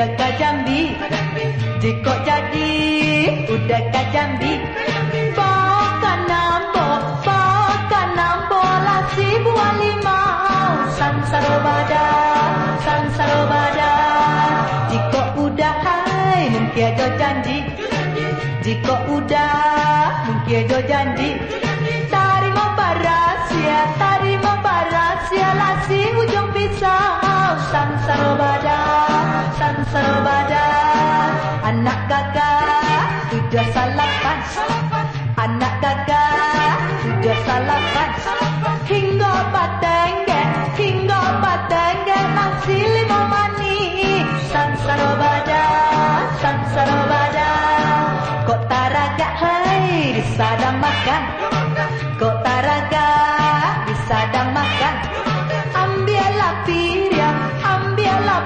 udah ke Jambi. Jika jadi udah ke Jambi. Bahkan nambo lasi buah limau. Sansarobada. Jika udah hai mungkin ada janji. Jika udah mungkin ada janji. Tarima barasia lasi ujung pisau. Sansarobada. Anak gagah sudah salapan. Anak gagah sudah salapan. Hingga batengge masih 5 mani. Sansarobada. Kok taraga hai disadang makan. Kok taraga disadang makan. Ambillah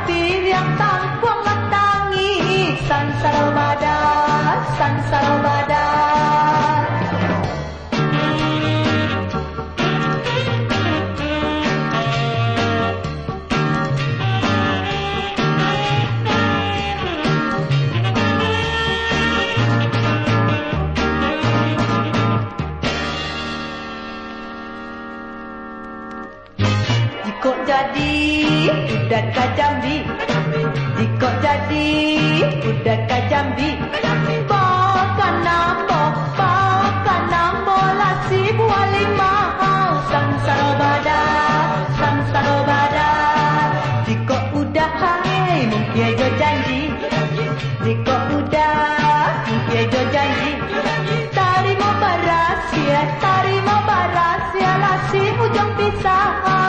piring tampung matangi. Sansarobada. Jika jadi udah ke Jambi. Jika jadi udah ke Jambi. Bahkan nambo lasi buah limau. Sansarobada. Jika udah hai mungkin ada janji. Jika udah mungkin ada janji. Tarima barasia lasi ujung pisau.